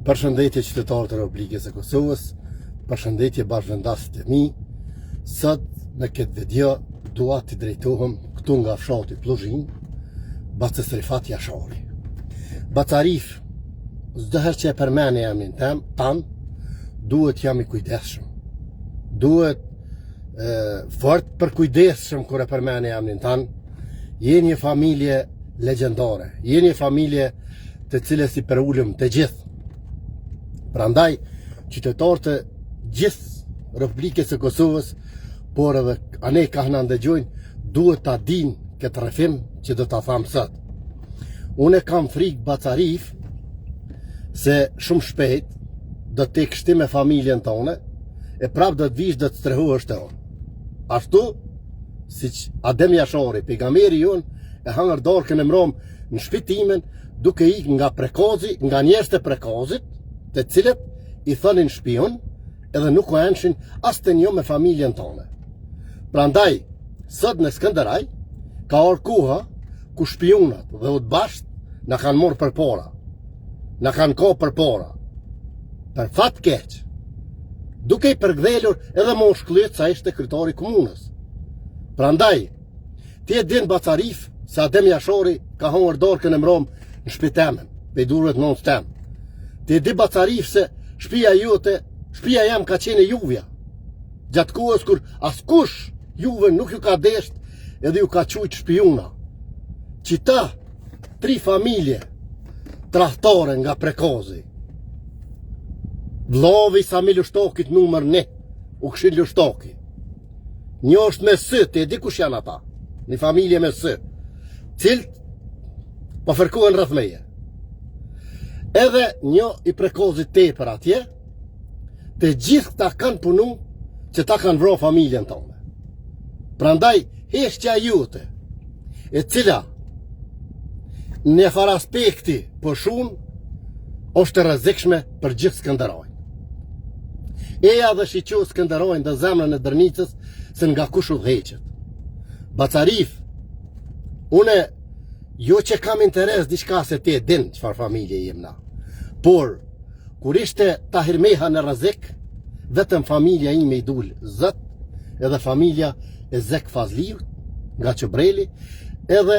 Përshëndetje qytetarët e Republikës së Kosovës, përshëndetje bashkëvendasit e mi. Sot në këtë video dua të drejtohem këtu nga fshati Plullzhin, Bacës Rifat Jashari. Bacarif, çdo herë që e përmeni emrin tan, duhet jam I kujdesshëm. Duhet fort për kujdesshëm kur e përmeni emrin tan. Jeni një familje legjendare, jeni një familje të cilës I përulëm të gjithë. Prandaj, qytetarët e gjithë Republikës së Kosovës, por edhe ane ka na ndëgjojnë, duhet ta dinë këtë rrëfim që do ta tham sot. Unë kam frikë Bacarif se shumë shpejt do të kështi me familjen tonë e prap do të vish do të strehohesh te unë. Ashtu siç Adem Jashari, pejgamberi jon, e hangër dorkën e mrom në shpitimin duke ikë nga prekazi, nga njerëz të prekazit, të cilët I thonin shpion, edhe nuk u anshin as të një me familjen tonë. Prandaj, sot në Skënderaj, ka orë koha ku shpionat dhe udhbasht na kanë morë për para. Na kanë ko për para. Për fat keq. Duke I përgdhelur edhe moshkullit sa ishte kryetari komunës. Prandaj, ti e din Bacarif se Adem Jashari ka hongër dorkën e mrom në shpitemen, pe durvet non stem. Ti e di Bacarif se shtëpia jote, shtëpia jam ka qenë Juvja. Gjatë kohës kur askush Juve nuk ju ka desht edhe ju ka qujt shpiona. Qita 3 familje trahtare nga prekazi. Vllavi Sami Lushtokit numër 1, Ukshil Lushtaki. Një është me së, ti e di kush janë ata? Një familje me së, cilët po fërkohen rreth meje. Edhe një I prekozit tepër atje, të gjithë këta kanë punu që ta kanë vro familjen tonë. Prandaj, heshtja jote, e cila në far aspekti për shumë, është rrezikshme për gjithë Skënderajin. Eja dhe shiqo Skënderajin dhe zemrën e Dërnicës se nga kush udhëheqet. Bacarif, une jo që kam interes diçka se ti e din çfarë familje jemna. Por, kur ishte Tahir Meha në rrezik, vetëm familja ime I dul zët, edhe familja e Zek Fazliut, nga Qëbreli, edhe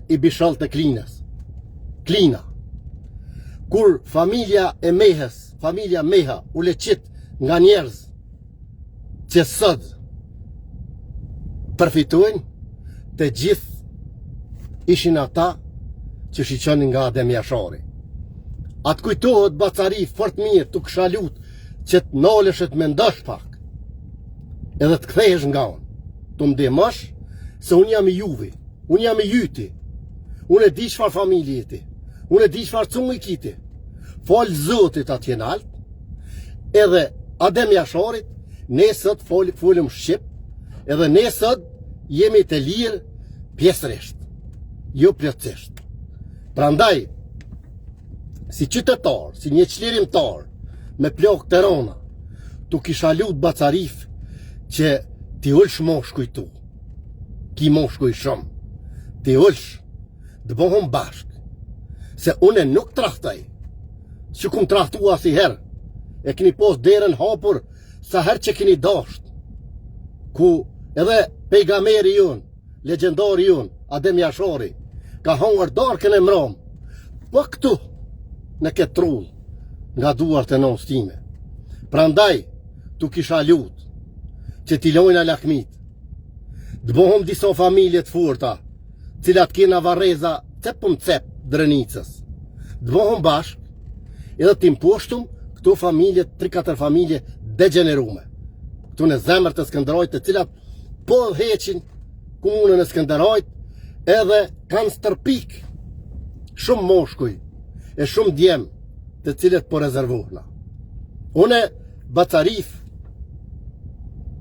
I Bishall të Klinës. Klina. Kur familja e Mehës, familja Meha, u leqit nga njerëz që sot përfitojnë, të gjithë ishin ata që shiqonin nga Adem Jashari. Atë kujtohet Bacarif fort mirë të këshalut që të nalëshet me ndash pak edhe të kthehesh nga unë. Të mdemosh se unë jam I juvi, unë jam I jyti, unë e di çfarë familje jeti, unë e di çfarë cumë I kiti. Falë Zotit atje nalt, edhe Adem Jasharit, ne sot folëm shqip, edhe ne sot jemi të lirë pjesërisht, jo plotësisht. Prandaj, si qytetar, si një çlirimtar, me plok të rona, tu kisha lut Bacarif që ti ullsh moshkuj tu, ki moshkuj shumë, ti ullsh, të bohëm bashk, se une nuk trahtoj, që kum trahtua si herë, e kini pos derën hapur sa herë që kini dasht, ku edhe pejgamberi jon, legjendari jon, Adem Jashari, ka hongër darkën e mrom, po këtu, në këtë trull, nga duart e nonës time. Prandaj, tu kisha lut, që t'i lojna lakmit, të bohëm disa familje të furta, cilat kena varreza cepëm cep Drënicës, të bohëm bashk, edhe t'im poshtum këto familje, 3-4 familje degenerume. Këtu në zemër të Skënderajt, të cilat po heqin komunën e Skënderajt, edhe kanë stërpik shumë moshkuj e shumë djem të cilët po rezervohna. Une Bacarif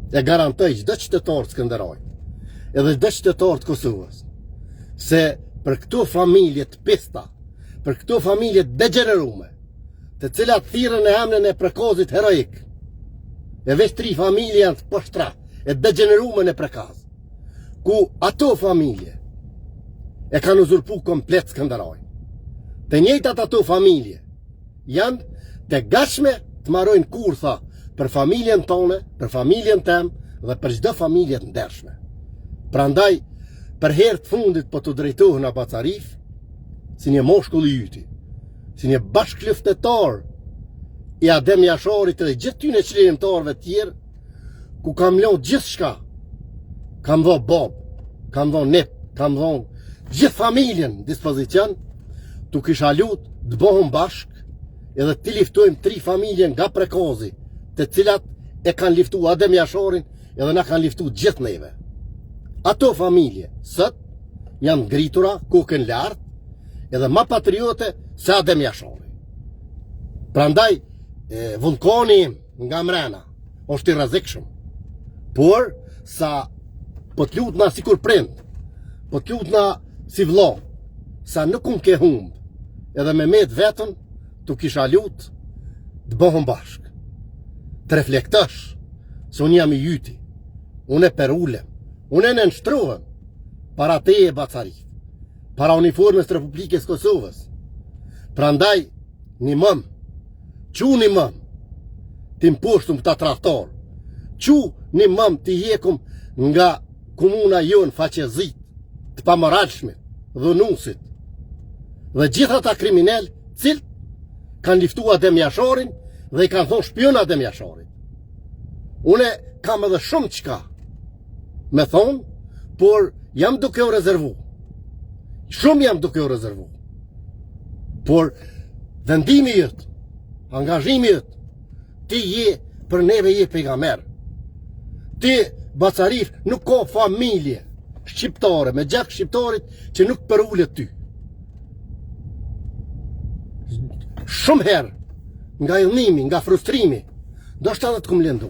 e garantoj çdo qytetar të Skënderajt, edhe çdo qytetar të Kosovës, se për këto familje të pista, për këto familje degenerume, të cilat thirrën e emrin e prekazit heroik, e veç 3 familje janë të poshtra, e degenerume në prekaz, ku ato familje e kanë uzurpu komplet Skënderajin. Të njëjtat ato familje janë të gatshme të marrojnë kurtha për familjen tonë, për familjen tem dhe për çdo familje të ndershme. Prandaj, për herë të fundit po të drejtohen Abacariv si një moshkull i yti, si një bashkëluftetar i Adem Jasharit dhe gjithë tyne çlirimtarëve tjerë, ku kam lënë gjithçka. Kam dhënë bob, kam dhënë nep, kam dhënë gjithë familjen në dispozicion, tu kisha lut të bëhëm bashk edhe të liftojmë 3 familje nga Prekozi, të cilat e kanë liftu Adem Jasharin edhe na kanë liftu gjithë neve. Ato familje sot janë ngritura kokën lart edhe ma patriote se Adem Jashari. Prandaj vullkoni nga mrena është i rrezikshëm. Por sa po të lutna si kur prind, po të lutna si vëlla, sa nuk unë ke humb, edhe me met vetën, tu kisha lut të bëhëm bashk. Të reflektosh se unë jam i jyti, unë e perulem, unë e nënshtrohem para te e Bacariv, para uniformës të Republikës Kosovës. Prandaj, një mëm, një mëm, të imposhtum këta traktor, një mëm të jekum nga komuna jonë faqezit, të pamoralshmit, dhunusit, dhe gjitha ta kriminal, cilë kanë liftu Adem Jasharin dhe i kanë thonë shpion Adem Jasharit. Une kam edhe shumë qka me thonë, por jam duke u rezervu. Shumë jam duke u rezervu. Por vendimi jëtë, angazhimi jëtë, ti je për neve je pejgamber. Ti, Bacariv, nuk ka familje shqiptare, me gjak shqiptarit që nuk përullet ty. Shumë herë, nga illnimi, nga frustrimi, do shta dhe të kum lëndu.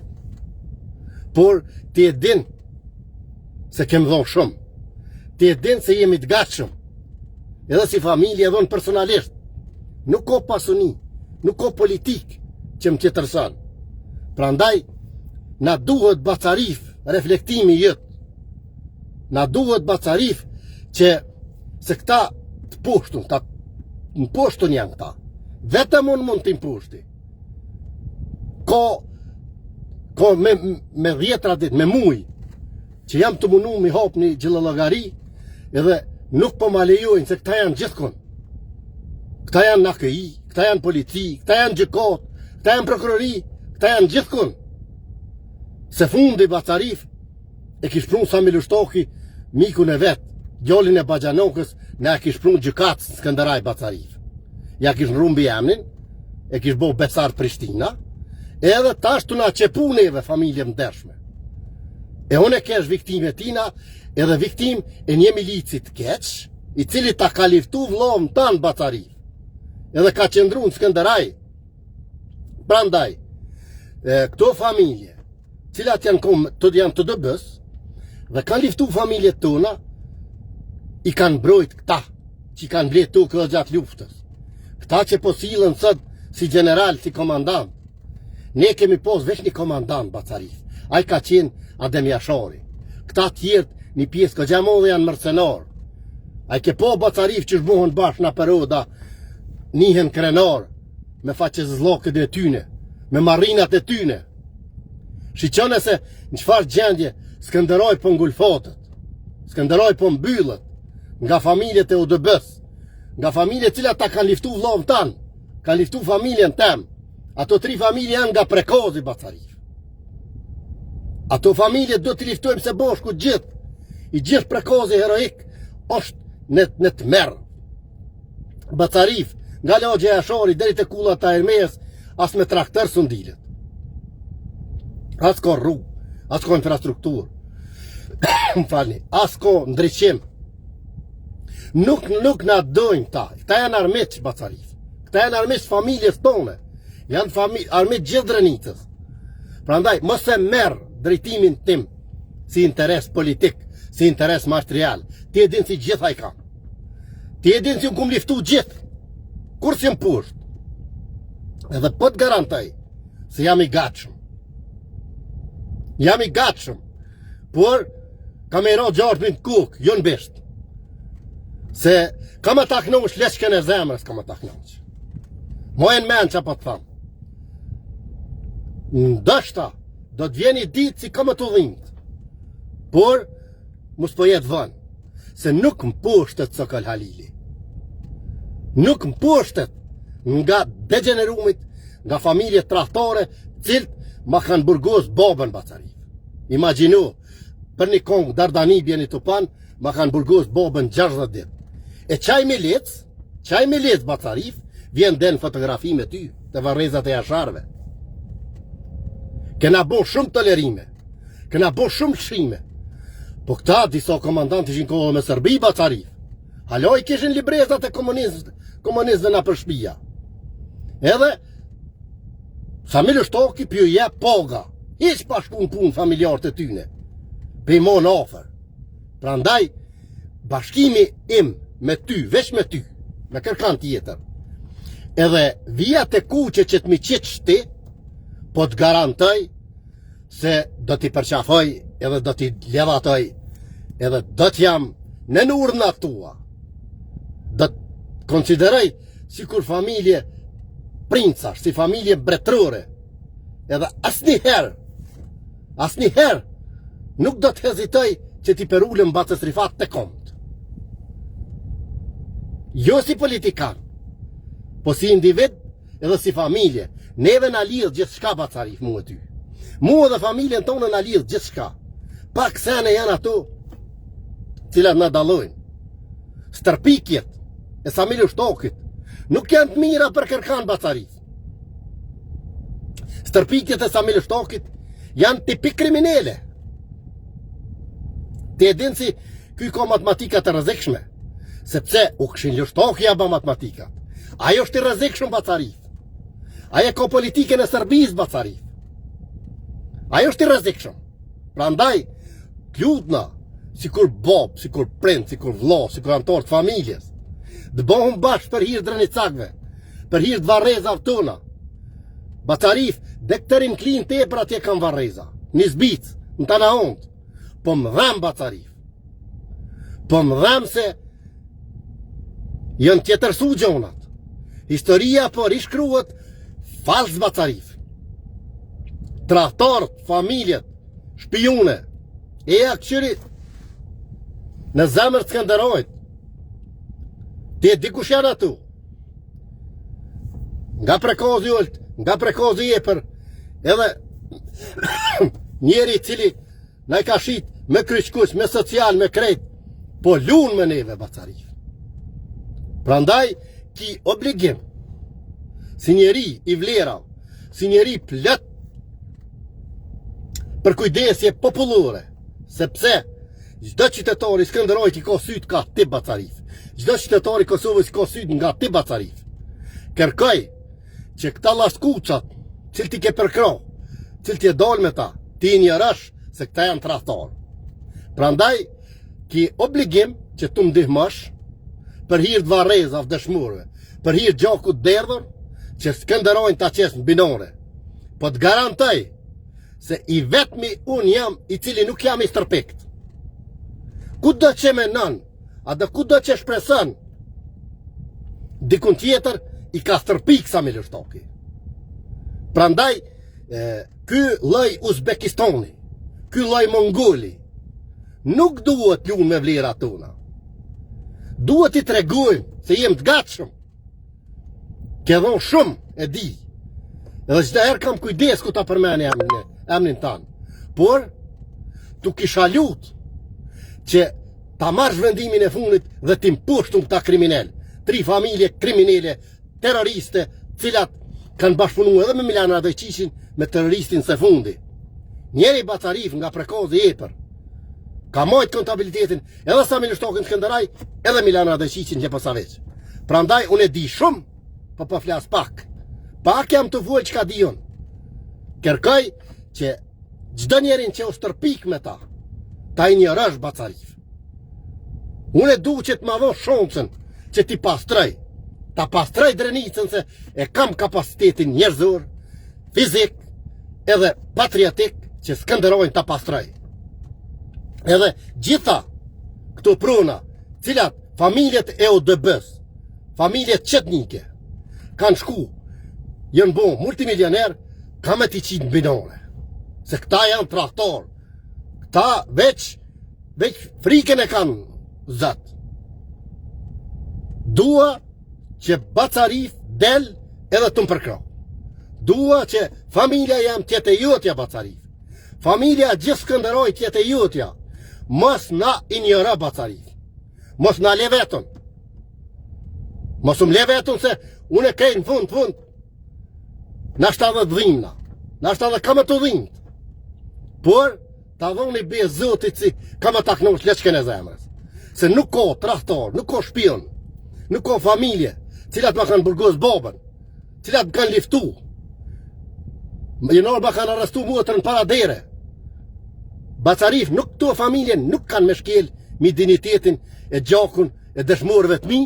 Por ti e din se kem dhonë shumë. Ti e din se jemi të gatshëm. Edhe si familje edhe në personalisht. Nuk ka pasuni, nuk ka politik që më qetërson. Prandaj, na duhet Bacariv reflektimi jëtë. Na duhet Bacariv që se këta të poshtun, në poshtun janë këta. Vetëm unë mund të imposhti. Ka me 10 dit, me muj, që jam të munu mi hap një gjillëllogari, edhe nuk po ma lejojnë se këta janë gjithkon. Këta janë NAKI, këta janë polici, këta janë gjykat, këta janë prokurori, këta janë gjithkon. Se fundi Bacariv e kish prun Sami Lushtoki, mikun e vetë, djallin e Baxhanokës, ne e kish prun gjykatës në Skënderaj Bacariv. Ja kish në rumbi emnin, e kish bo Besar Prishtina, edhe tash të na qepu neve familje më dershme. E unë e kesh viktime tina, edhe viktim e një milicit keq, i cili ta ka liftu vllovën tanë Bacariv, edhe ka qëndru në Skënderaj. Prandaj, këto familje, cilat janë të dëbës, dhe kanë liftu familjet tona, i kanë mbrojt këta, që i kanë mbletu këtë gjatë luftës. Këta që po silën sot si general, si komandant. Ne kemi pos veç një komandant Bacariv. Ai ka qenë Adem Jashari. Këta tjertë një pjesë ka gjamon dhe janë mërcenar. Ai ke po Bacariv që shbohën bashkë në peroda, nihen krenar, me faqez zlokët e tyne, me marinat e tyne. Shiqone se në qfar gjendje Skënderaj po ngulfatët, Skënderaj po mbyllët, nga familjet e UDB-s, nga familje cilat ta kanë liftu vllavën tanë, kanë liftu familjen tem. Ato 3 familje janë nga Prekozi Bacariv. Ato familje do të liftojmë se bashku gjithë. I gjithë Prekozi heroik është në të merë. Bacariv, nga lagje e Jashari deri te kulla ta Ermes, as me traktor së ndilet. As ka rrugë, as ka infrastrukturë. Më falni, as ka ndryqim. Nuk na dojnë ta. Këta janë armiq Bacariv. Këta janë armiq familjes tone. Janë armiq gjithë Drenitës. Prandaj, mos e merr drejtimin tim si interes politik, si interes material. Ti e din si gjitha i kam. Ti e din si unë kum liftu gjithë. Kur si më pusht. Edhe po të garantoj se jam i gatshëm. Jam i gatshëm. Por, kam e ro gjartë në kukë, jo në bishtë. Se kam e taknosh leçken e zemrës, kam e taknosh. Mojën men që po të thamë. Ndështa, do të vjeni ditë si ka më të dhimt. Por, mos po jetë vënë. Se nuk më poshtet Sokol Halili. Nuk më poshtet nga degenerumit, nga familje trahtore, cilët ma kanë burgos babën Bacarif. Imaginu, për një kongë Dardani bjeni të panë, ma kanë burgos babën 60 dit. E qaj me lec Bacarif, vjen den fotografi me ty, të varrezat e jasharve. Kena bo shumë tolerime, kena bo shumë shime. Po këta disa komandant ishin kohë me Serbi Bacarif. Haloj kishin librezat e komunistëve na për shpia. Edhe Samil Shtoki pjo je poga. Hiq pa shku në punë familjarët e tyne. Pe i mon afer. Pra ndaj, bashkimi im me ty, veç me ty, me kërkan tjetër. Edhe vija të kuqe që të mi qitë shti, po të garantoj se do t'i përqafoj, edhe do t'i levatoj, edhe do t'jam në urna tua. Do të konsideroj si kur familje princash, si familje bretrore, edhe asniher nuk do të hezitoj që t'i perullëm Batës Rifat të komt. Jo si politikan, po si individ edhe si familje. Neve na lidh gjithë shka Bacarif mu e ty. Mu edhe familjen tonë na lidh gjithë shka. Pak sene janë ato cilat na dalojnë. Stërpikjet e Samil Shtokit nuk janë të mira për kërkan Bacarif. Stërpikjet e Samil Shtokit janë tipik kriminele. Te edhin si kuj ka matematika të rrezikshme, sepse u këshin Shtoki ja ba matematikat. Ajo është i rrezikshëm Bacarif. Ajo ka politikën e Serbisë Bacarif. Ajo është i rrezikshëm. Prandaj, klutna, si kur bob, si kur prind, si kur vlla, si kur antar të familjes, të bëhëm bashkë për hir Drenicakve, për hir të varrezave tona. Bacarif, dhe këtërin klin te për atje kam varreza. Një zbic, në të nahont. Po më dhem Bacarif. Po më dhem se jënë tjetërsu gjonat. Historia po rishkruhet fals Bacarif. Trahtarët, familjet, shpijune, e akqyrit në zemër të Skënderojt. Te dikush janë atu. Nga prekozi ullt, nga prekozi jepër, edhe njeri cili na i ka shit me kryqkush, me social, me krejt, po lunë me neve Bacarif. Prandaj, ki obligim, si njeri i vlerav, si njeri plët për kujdesje popullore, sepse çdo qytetari Skënderojt i ka syt ka ti Bacarif. Çdo qytetari Kosovës ka syt nga ti Bacarif. Kërkoj që këta laskuçat, cilë ti ke përkro, cilë ti e dal me ta, ti i njërësh se këta janë trahtar. Prandaj, ki obligim që tu më ndihmosh për hir të varrezave dëshmorëve, për hir gjakut derdhur, që Skënderojnë ta qes në binore. Po të garantoj se i vetmi unë jam i cili nuk jam i stërpikt. Ku do që menon, a do ku do që shpreson, dikun tjetër i ka stërpik Samil Shtoki. Prandaj, ky lloj Uzbekistani, ky lloj Mongoli, nuk duhet lunë me vlera tona. Duhet i tregojmë se jem të gatshëm. Ke dhon shumë, e di. Edhe çdo herë kam kujdes ku ta përmeni emrin tanë. Por, tu kisha lut që ta marrësh vendimin e fundit dhe tim pushtun këta kriminal. 3 familje kriminale, terroriste, cilat kanë bashkëpunuar edhe me Milan Radojqishin, me terroristin së fundi. Njeri Bacarif nga prekozi epër ka majt kontabilitetin edhe Samil Shtokin Skënderaj, edhe Milan Radojqishin që përsa veç. Prandaj unë e di shumë, po flas pak. Pak jam të vuaj që ka di unë. Kërkoj që çdo njerin që u stërpik me ta, ta i njërësh Bacarif. Unë e du që të ma dho shonësën që ti pastroj. Ta pastroj Drenicën se e kam kapacitetin njerëzor, fizik, edhe patriotik që Skënderojnë ta pastroj. Edhe gjitha këto pruna, cilat familjet e ODB-s, familjet qetnike, kanë shku janë bo multimilioner, ka me t'i qitë në binore. Se këta janë traktor. Këta veç frikën e kanë zët. Dua që Bacarif del edhe të më përkro. Dua që familja jam tjetë e jotja Bacarif. Familja gjithë Skënderoj tjetë e jotja. Mos na injora Bacarif. Mos na le vetën. Mos më le vetën se unë e kej në fund. Na 70 dhimna. Na 70 kam e të dhimt. Por, ta dhoni be zotit si kam e taknosh leçken e zemrës. Se nuk ko traktor, nuk ko shpion, nuk ko familje, cilat ma kanë burgos babën, cilat më kanë liftu. Jënor ma kanë arrestu muëtër në paradere. Bacarif, nuk këto familje nuk kanë me shkel mi dignitetin e gjakun e dëshmorëve të mi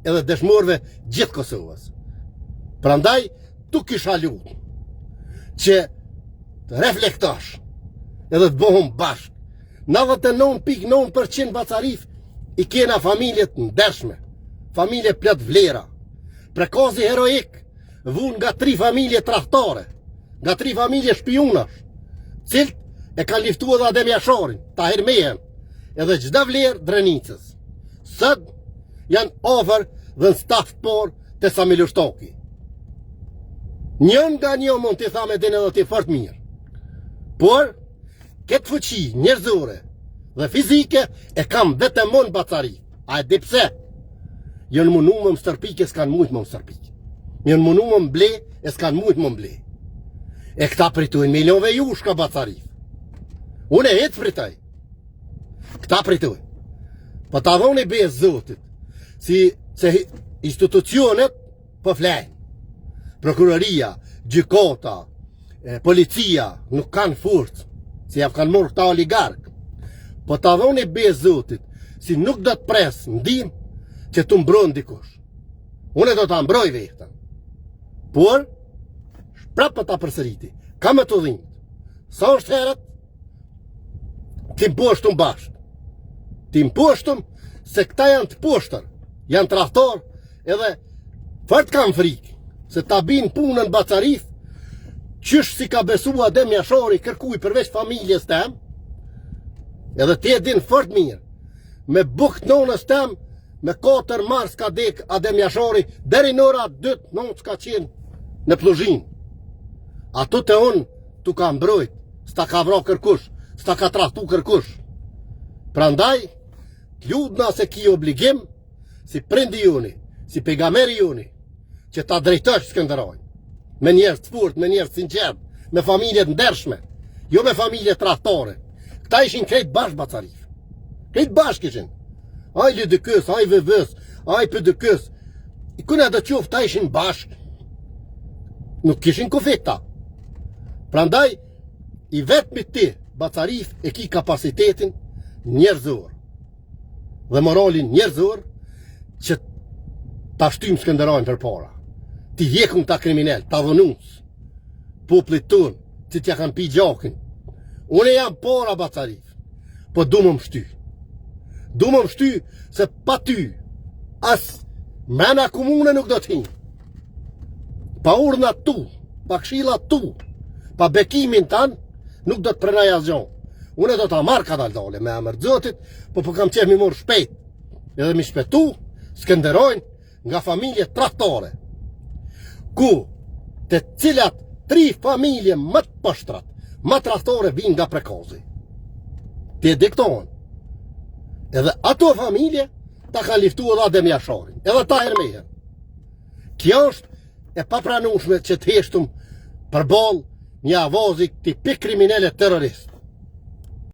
edhe dëshmorëve gjithë Kosovës. Prandaj, tu kisha lutë që të reflektosh edhe të bohëm bashkë. 99.9% Bacarif i kena familjet ndershme, familje plot vlera. Prekazi heroik vun nga 3 familje trahtare, nga 3 familje shpionash, cilët e kanë liftu edhe Adem Jasharin, Tahir Mehen, edhe çdo vlerë Drenicës. Sot janë ofër dhe në staf por të Samil Ushtoki. Njën nga një mund t'i tha me din edhe t'i fort mirë. Por, këtë fuqi njerëzore dhe fizike e kam vetëm mon Bacarif. A e di pse? Jënë munu më stërpik e s'kan mujt më stërpik. Jënë munu më mble e s'kan mujt më mble. E këta pritojnë milionve jush ka Bacarif. Unë e hetë pritaj. Këta pritojnë. Po ta dhoni be zotit, si se institucionet po flejnë. Prokuroria, gjykata, policia nuk kanë forcë, si javë kanë morë këta oligarkë. Po ta dhoni be zotit, si nuk do të presë ndim që të mbron dikush. Unë do të mbroj vetën. Por, prapë po ta përsëriti, ka me të dhimbë. Sa është herët, ti mposhtëm bashkë. Ti mposhtëm se këta janë të poshtër, janë traktor, edhe fort kanë frikë. Se ta bin punën Bacarif, qysh si ka besu Adem Jashari kërkuj përveç familjes tem, edhe ti e din fort mirë, me bukt nonës tem, me 4 mars ka dek Adem Jashari, deri në ora 2 nënë s'ka qenë në pluzhin. Ato të unë tu ka mbrojt, s'ta ka vra kërkush, s'ta ka trahtu kërkush. Prandaj, ljudna se ki obligim, si prindi juni, si pejgamberi juni, që ta drejtosh Skënderoj, me njerëz të furt, me njerëz sinqert, me familje të ndershme, jo me familje trahtare. Këta ishin krejt bashkë Bacarif. Krejt bashkë ishin. Aj LDK-s, aj VV-s, aj PDK-s. I kuna do qoftë ta ishin bashkë. Nuk kishin konflikta. Prandaj, i vetmi ti, Bacarif, e ki kapacitetin njerëzor dhe moralin njerëzor që ta shtym Skënderojnë për para. Ti hjekun ta kriminel, ta dhënus, poplit tun, që t'ja kanë pi gjakin. Unë jam para Bacarif, po du më mshty. Du më mshty se pa ty, as mrena komune nuk do t'hin. Pa urna tu, pa kshila tu, pa bekimin tanë, nuk do t'prenaj asgjon. Unë do t'a marrë ka daldole me emër Zotit, po kam qef mi morë shpejt, edhe mi shpetu Skënderojnë nga familje trahtare, ku të cilat 3 familje më të pështrat, më trahtare vinë nga Prekazi. Ti e diktohen. Edhe ato familje ta kanë liftu edhe Adem Jasharin, edhe Tahir Mehen. Kjo është e papranueshme që të heshtum përballë një avazi tipik kriminale terrorist.